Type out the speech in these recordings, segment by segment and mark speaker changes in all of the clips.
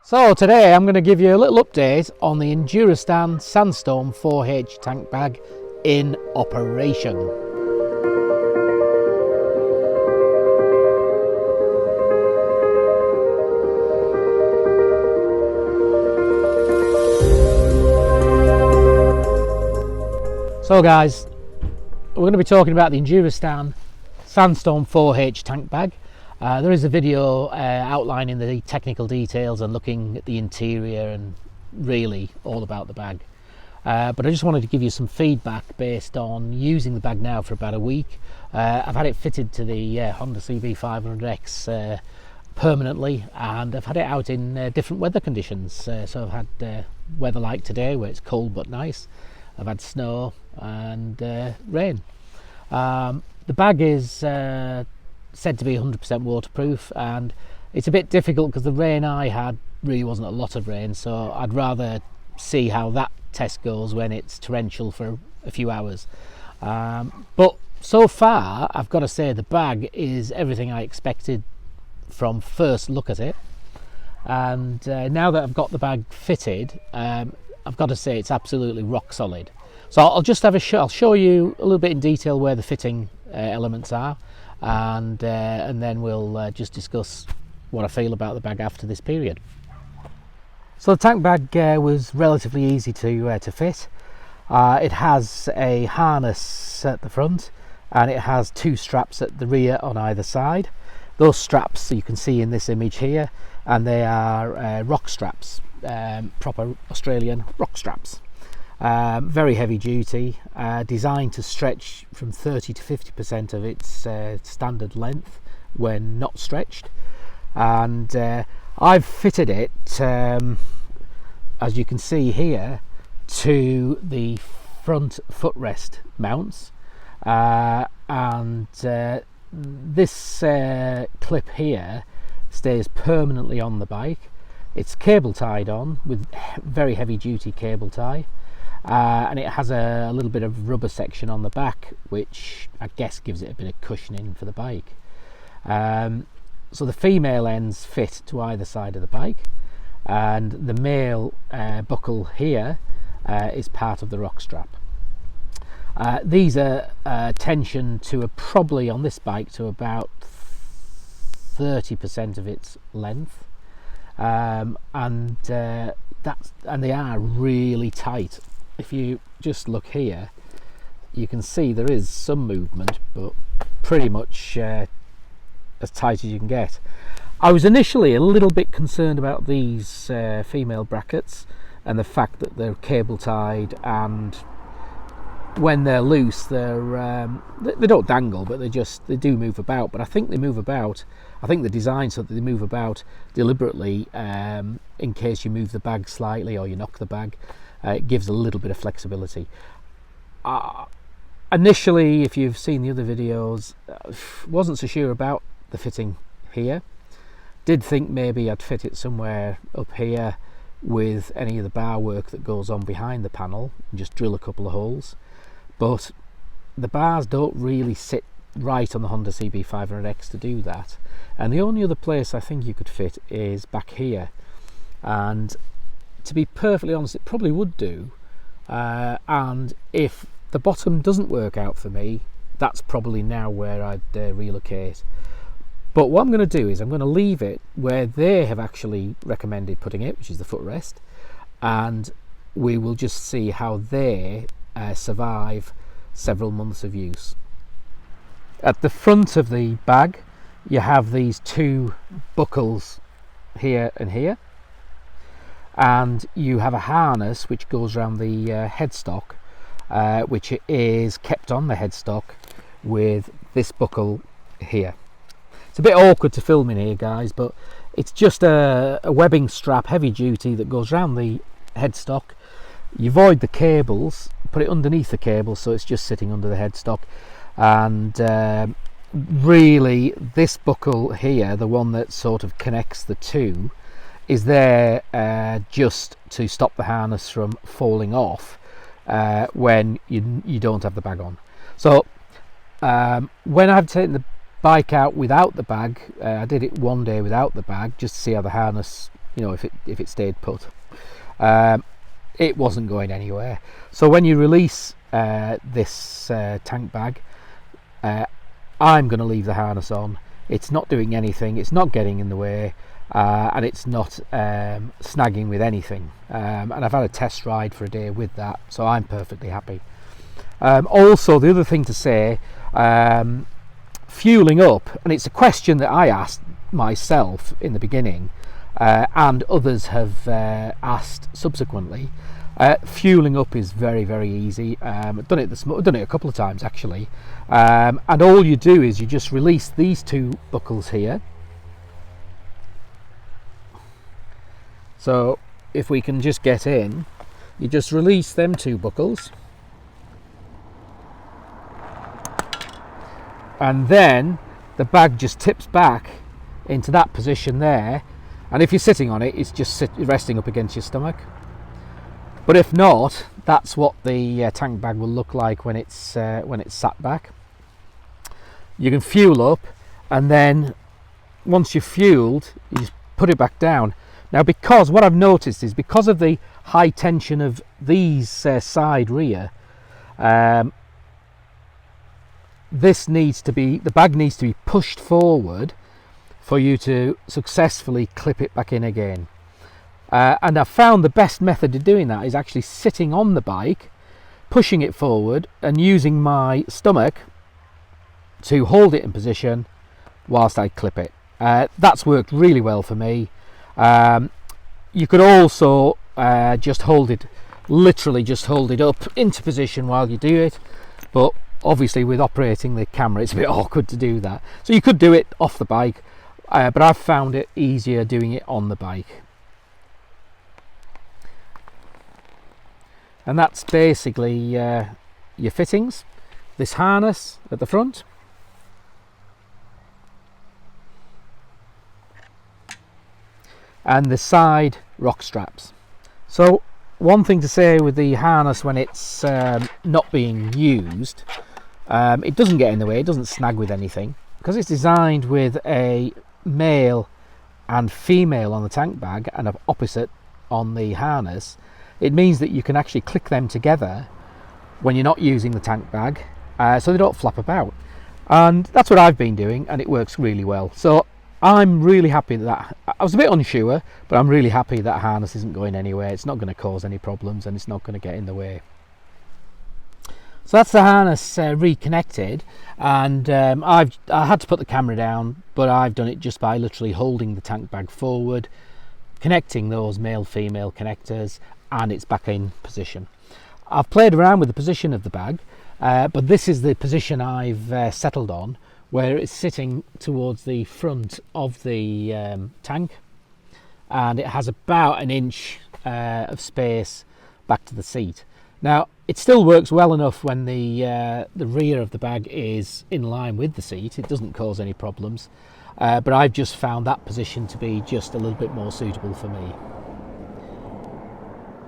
Speaker 1: So today I'm going to give you a little update on the Enduristan Sandstorm 4H tank bag in operation. So guys, we're going to be talking about the Enduristan Sandstorm 4H tank bag. There is a video outlining the technical details and looking at the interior and really all about the bag. But I just wanted to give you some feedback based on using the bag now for about a week. I've had it fitted to the Honda CB500X permanently, and I've had it out in different weather conditions. So I've had weather like today where it's cold but nice. I've had snow and rain. The bag is said to be 100% waterproof, and it's a bit difficult because the rain I had really wasn't a lot of rain, so I'd rather see how that test goes when it's torrential for a few hours. But so far I've got to say the bag is everything I expected from first look at it, and now that I've got the bag fitted, I've got to say it's absolutely rock solid. So I'll just have I'll show you a little bit in detail where the fitting elements are, and then we'll just discuss what I feel about the bag after this period. So the tank bag was relatively easy to fit. It has a harness at the front, and it has two straps at the rear on either side. Those straps you can see in this image here, and they are rock straps, proper Australian rock straps. Very heavy duty, designed to stretch from 30 to 50% of its standard length when not stretched, and I've fitted it, as you can see here, to the front footrest mounts, and this clip here stays permanently on the bike. It's cable tied on with very heavy duty cable tie. And it has a little bit of rubber section on the back, which I guess gives it a bit of cushioning for the bike. So the female ends fit to either side of the bike, and the male buckle here is part of the rock strap. These are tensioned to probably on this bike to about 30% of its length, and they are really tight. If you just look here, you can see there is some movement, but pretty much as tight as you can get. I was initially a little bit concerned about these female brackets and the fact that they're cable tied, and when they're loose, they don't dangle, but they do move about. But I think they move about. I think the design so that they move about deliberately, in case you move the bag slightly or you knock the bag. It gives a little bit of flexibility. Initially, if you've seen the other videos, wasn't so sure about the fitting here. Did think maybe I'd fit it somewhere up here with any of the bar work that goes on behind the panel and just drill a couple of holes. But the bars don't really sit right on the Honda CB500X to do that. And the only other place I think you could fit is back here. And to be perfectly honest, it probably would do, and if the bottom doesn't work out for me, that's probably now where I'd relocate. But what I'm going to do is I'm going to leave it where they have actually recommended putting it, which is the footrest, and we will just see how they survive several months of use. At the front of the bag you have these two buckles here and here, and you have a harness which goes around the headstock, which is kept on the headstock with this buckle here. It's a bit awkward to film in here, guys, but it's just a webbing strap, heavy duty, that goes around the headstock. You void the cables, put it underneath the cable so it's just sitting under the headstock, and really this buckle here, the one that sort of connects the two, is there just to stop the harness from falling off when you don't have the bag on. So when I've taken the bike out without the bag, I did it one day without the bag just to see how the harness you know, if it stayed put. It wasn't going anywhere. So when you release this tank bag, I'm going to leave the harness on. It's not doing anything, it's not getting in the way, and it's not snagging with anything. And I've had a test ride for a day with that, so I'm perfectly happy. Also, the other thing to say, fueling up, and it's a question that I asked myself in the beginning, and others have asked subsequently. Fueling up is very, very easy. I've done it a couple of times actually, and all you do is you just release these two buckles here. So if we can just get in, you just release them two buckles, and then the bag just tips back into that position there, and if you're sitting on it, it's just resting up against your stomach. But if not, that's what the tank bag will look like when it's sat back. You can fuel up, and then once you're fueled, you just put it back down. Now, because what I've noticed is, because of the high tension of these side rear, the bag needs to be pushed forward for you to successfully clip it back in again. And I've found the best method of doing that is actually sitting on the bike, pushing it forward and using my stomach to hold it in position whilst I clip it. That's worked really well for me. You could also just hold it, literally just hold it up into position while you do it, but obviously with operating the camera it's a bit awkward to do that. So you could do it off the bike, but I've found it easier doing it on the bike. And that's basically your fittings. This harness at the front, and the side rock straps. So one thing to say with the harness when it's not being used, it doesn't get in the way, it doesn't snag with anything, because it's designed with a male and female on the tank bag and an opposite on the harness. It means that you can actually click them together when you're not using the tank bag, so they don't flap about. And that's what I've been doing, and it works really well. So I'm really happy that I was a bit unsure, but I'm really happy that harness isn't going anywhere. It's not going to cause any problems, and it's not going to get in the way. So that's the harness reconnected, and I had to put the camera down, but I've done it just by literally holding the tank bag forward, connecting those male-female connectors, and it's back in position. I've played around with the position of the bag, but this is the position I've settled on, where it's sitting towards the front of the tank, and it has about an inch of space back to the seat. Now, it still works well enough when the rear of the bag is in line with the seat. It doesn't cause any problems, but I've just found that position to be just a little bit more suitable for me.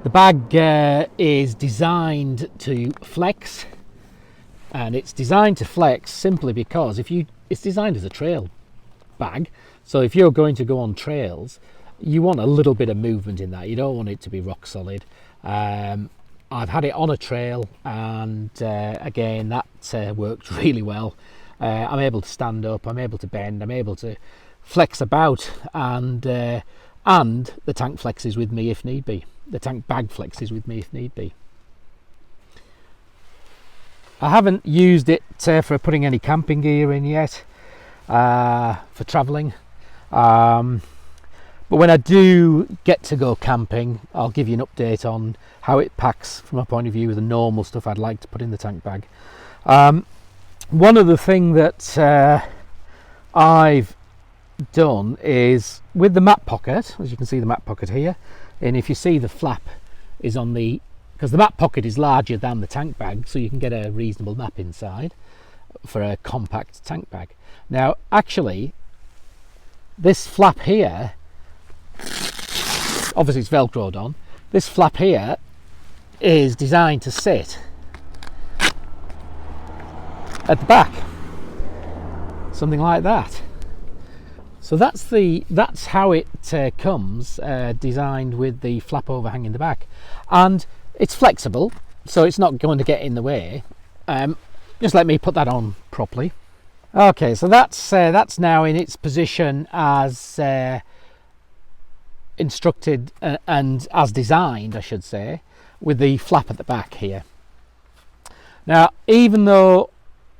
Speaker 1: The bag is designed to flex, and it's designed to flex simply because it's designed as a trail bag. So if you're going to go on trails, you want a little bit of movement in that. You don't want it to be rock solid. I've had it on a trail, and again, that worked really well. I'm able to stand up, I'm able to bend, I'm able to flex about, and the tank flexes with me if need be. The tank bag flexes with me if need be. I haven't used it for putting any camping gear in yet, for travelling. But when I do get to go camping, I'll give you an update on how it packs from a point of view of the normal stuff I'd like to put in the tank bag. One other thing that I've done is with the map pocket, as you can see the map pocket here, and if you see the flap is on the, because the map pocket is larger than the tank bag, so you can get a reasonable map inside for a compact tank bag. Now actually this flap here, obviously it's velcroed on, this flap here is designed to sit at the back, something like that. So that's how it comes, designed with the flap overhang in the back, and it's flexible, so it's not going to get in the way. Just let me put that on properly. Okay, so that's now in its position as instructed and as designed, I should say, with the flap at the back here. Now, even though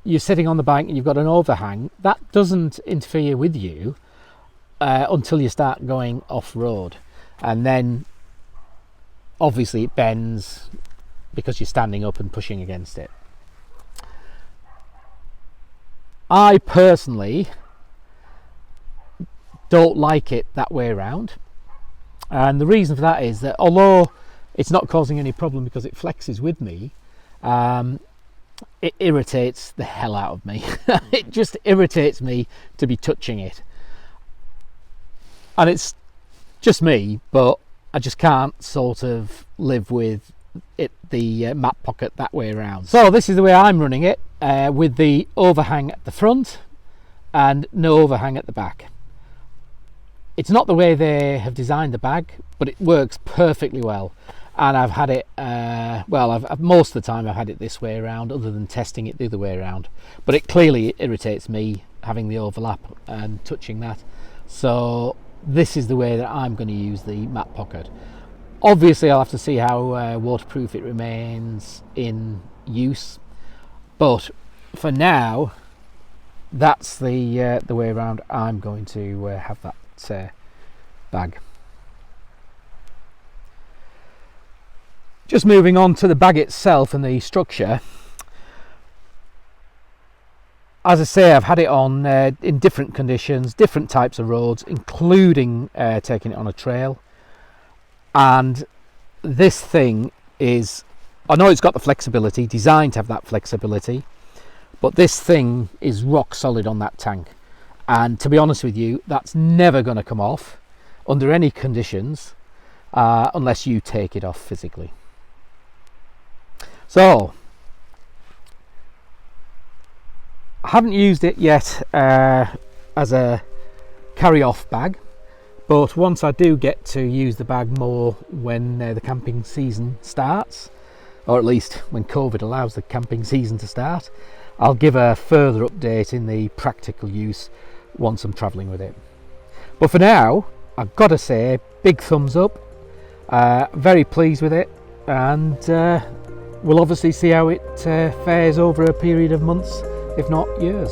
Speaker 1: you're sitting on the bank and you've got an overhang, that doesn't interfere with you until you start going off-road, and then obviously it bends because you're standing up and pushing against it. I personally don't like it that way around, and the reason for that is that although it's not causing any problem because it flexes with me, it irritates the hell out of me. It just irritates me to be touching it, and it's just me, but I just can't sort of live with it, the mat pocket that way around. So this is the way I'm running it, with the overhang at the front and no overhang at the back. It's not the way they have designed the bag, but it works perfectly well, and I've had it I've most of the time I've had it this way around, other than testing it the other way around. But it clearly irritates me having the overlap and touching that, so this is the way that I'm going to use the mat pocket. Obviously I'll have to see how waterproof it remains in use, but for now that's the way around I'm going to have that bag. Just moving on to the bag itself and the structure. As I say, I've had it on in different conditions, different types of roads, including taking it on a trail. And this thing is, I know it's got the flexibility, designed to have that flexibility, but this thing is rock solid on that tank. And to be honest with you, that's never going to come off under any conditions unless you take it off physically. So I haven't used it yet as a carry-off bag, but once I do get to use the bag more when the camping season starts, or at least when COVID allows the camping season to start, I'll give a further update in the practical use once I'm travelling with it. But for now, I've got to say, big thumbs up, very pleased with it, and we'll obviously see how it fares over a period of months, if not years.